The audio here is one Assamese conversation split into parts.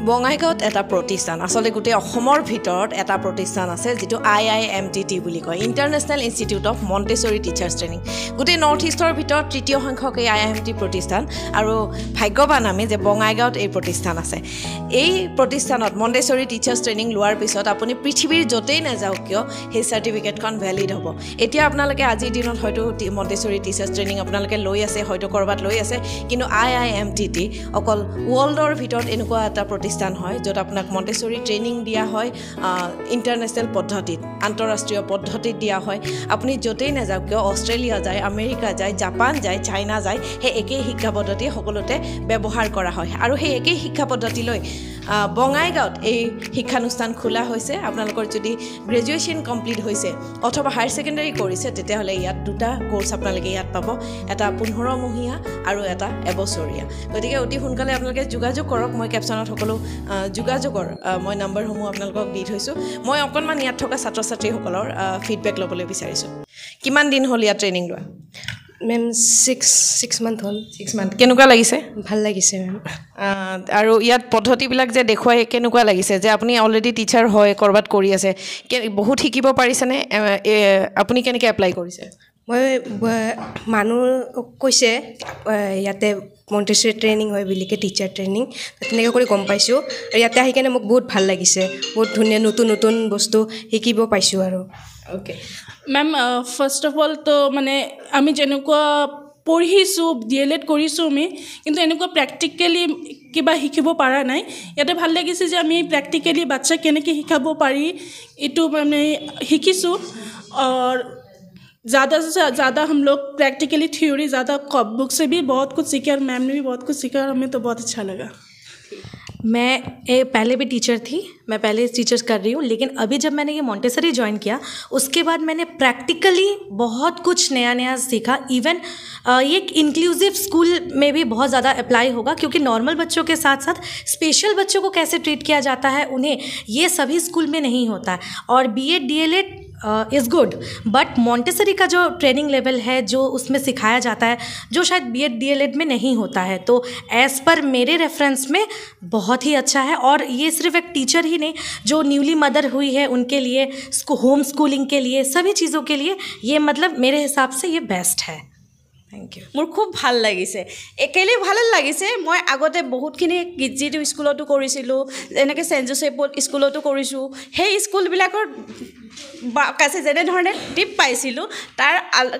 বঙাইগাঁৱত এটা প্ৰতিষ্ঠান আসলে গোটেই অসমৰ ভিতৰত এটা প্ৰতিষ্ঠান আছে যেটো IIMTT বুলি কয় international institute of Montessori teachers training গোটেই নৰ্থ ইষ্টৰ ভিতৰত তৃতীয় সংখ্যক এই IIMT প্ৰতিষ্ঠান আৰু ভাগ্যৱান আমি যে বঙাইগাঁৱত এই প্ৰতিষ্ঠান আছে এই প্ৰতিষ্ঠানত মন্টেছৰী টিচাৰ্ছ ট্ৰেইনিং লোৱাৰ পিছত আপুনি পৃথিৱীৰ যতেই নাযাওক কিয় সেই সাৰ্টিফিকেটখন ভ্যালিড হ'ব এতিয়া আপোনালোকে আজিৰ দিনত হয়তো মন্টেছৰী টিচাৰ্ছ ট্ৰেইনিং আপোনালোকে লৈ আছে হয়তো কৰবাত লৈ আছে কিন্তু IIMTT অকল ৱৰ্ল্ডৰ ভিতৰত এনেকুৱা এটা প্ৰতিষ্ঠান হয় যত আপোনাক মন্টেছৰী ট্ৰেইনিং দিয়া হয় ইন্টাৰনেশ্যনেল পদ্ধতিত আন্তঃৰাষ্ট্ৰীয় পদ্ধতিত দিয়া হয় আপুনি যতেই নাযাওক কিয় অষ্ট্ৰেলিয়া যায় আমেৰিকা যায় জাপান যায় চাইনা যায় সেই একেই শিক্ষা পদ্ধতি সকলোতে ব্যৱহাৰ কৰা হয় আৰু সেই একেই শিক্ষা পদ্ধতিলৈ বঙাইগাঁৱত এই শিক্ষানুষ্ঠান খোলা হৈছে আপোনালোকৰ যদি গ্ৰেজুৱেশ্যন কমপ্লিট হৈছে অথবা হায়াৰ সেকেন্ডাৰী কৰিছে তেতিয়াহলে ইয়াত দুটা কোৰ্স আপোনালোকে ইয়াত পাব এটা 15 মহীয়া আৰু এটা এবছৰীয়া গতিকে অতি সোনকালে আপোনালোকে যোগাযোগ কৰক মই ক্যাপশনত সকলো যোগাযোগৰ মই নম্বৰসমূহ আপোনালোকক দি থৈছো মই অকনমান ইয়াত থকা ছাত্ৰ ছাত্ৰীসকলৰ ফিডবেক লবলৈ বিচাৰিছো কিমান দিন হ'ল ইয়াত ট্ৰেইনিং লোৱা मैम 6 मंथ হল 6 মান্থ কেনেকুৱা লাগিছে ভাল লাগিছে मैम আৰু ইয়াত পদ্ধতিবিলাক যে দেখুৱাই কেনেকুৱা লাগিছে যে আপুনি অলৰেডি টিচাৰ হয় কৰবাত কৰি আছে বহুত শিকিব পাৰিছেনে আপুনি কেনেকৈ এপ্লাই কৰিছে মই মানুহ কৈছে ইয়াতে মন্টেছৰী ট্ৰেইনিং হয় বিলিকে টিচাৰ ট্ৰেইনিং তেনেকৈ কৰি গম পাইছো আৰু ইয়াতে আহি কেনে মোক বহুত ভাল লাগিছে বহুত ধুনীয়া নতুন নতুন বস্তু শিকিব পাইছো আৰু okay ma'am first of all तो माने आमी जेनेकुआ पढ़िसु DLED কৰিছো আমি কিন্তু এনেকুৱা প্ৰ্যাকটিক্যালি কিবা শিকিব পাৰা নাই ইয়াতে ভাল লাগিছে যে আমি প্ৰ্যাকটিক্যালি বাচ্চা কেনেকৈ শিকাব পাৰি ইটো মানে শিকিছো और ज़्यादा से ज़्यादा हम लोग प्रैक्टिकली थ्योरी ज़्यादा बुक से भी बहुत कुछ सीखे और मैम ने भी बहुत कुछ सीखा और हमें तो बहुत अच्छा लगा मैं पहले भी टीचर थी मैं पहले टीचर्स कर रही हूँ लेकिन अभी जब मैंने ये मॉन्टेसरी ज्वाइन किया उसके बाद मैंने प्रैक्टिकली बहुत कुछ नया नया सीखा इवन ये एक इंक्लूसिव स्कूल में भी बहुत ज़्यादा अप्लाई होगा क्योंकि नॉर्मल बच्चों के साथ साथ स्पेशल बच्चों को कैसे ट्रीट किया जाता है उन्हें ये सभी स्कूल में नहीं होता है और BEd DLEd is good but Montessori का जो ट्रेनिंग लेवल है जो उसमें सिखाया जाता है जो शायद BEd DLEd में नहीं होता है तो एज़ पर मेरे रेफरेंस में बहुत ही अच्छा है और ये सिर्फ एक टीचर ही नहीं जो न्यूली मदर हुई है उनके लिए होम स्कूलिंग के लिए सभी चीज़ों के लिए ये मतलब मेरे हिसाब से ये बेस्ट है थैंक यू मोर खूब ভাল লাগিছে একেলে ভাল লাগিছে মই আগতে বহুতখিনি কিডজিটো স্কুলতো কৰিছিলো এনেকৈ সেন্ট জোসেফত স্কুলতো কৰিছো সেই স্কুলবিলাকৰ কাছে যেনে ধৰণে টিপ পাইছিলো তাৰ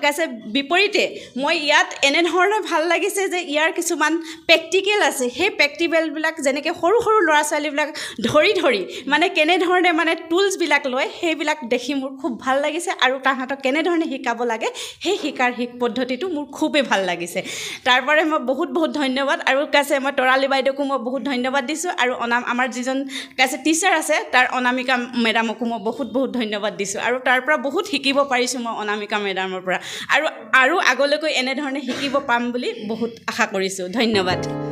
কাছে বিপৰীতে মই ইয়াত এনে ধৰণে ভাল লাগিছে যে ইয়াৰ কিছুমান প্ৰ্যাকটিক্যাল আছে সেই প্ৰ্যাকটিক্যালবিলাক যেনেকৈ সৰু সৰু ল'ৰা ছোৱালীবিলাক ধৰি ধৰি মানে কেনে ধৰণে মানে টুলছবিলাক লয় সেইবিলাক দেখি মোৰ খুব ভাল লাগিছে আৰু তাহাঁতক কেনে ধৰণে শিকাব লাগে সেই শিকাৰ পদ্ধতিটো মোৰ খুবেই ভাল লাগিছে তাৰপৰে মই বহুত বহুত ধন্যবাদ আৰু কাছে মই তৰালি বাইদেউকো মই বহুত ধন্যবাদ দিছোঁ আৰু আমাৰ যিজন কাছে টিচাৰ আছে তাৰ অনামিকা মেডামকো মই বহুত বহুত ধন্যবাদ দিছোঁ আৰু তাৰ পৰা বহুত শিকিব পাৰিছোঁ মই অনামিকা মেডামৰ পৰা আৰু আগলৈকে এনে ধৰণে শিকিব পাম বুলি বহুত আশা কৰিছোঁ ধন্যবাদ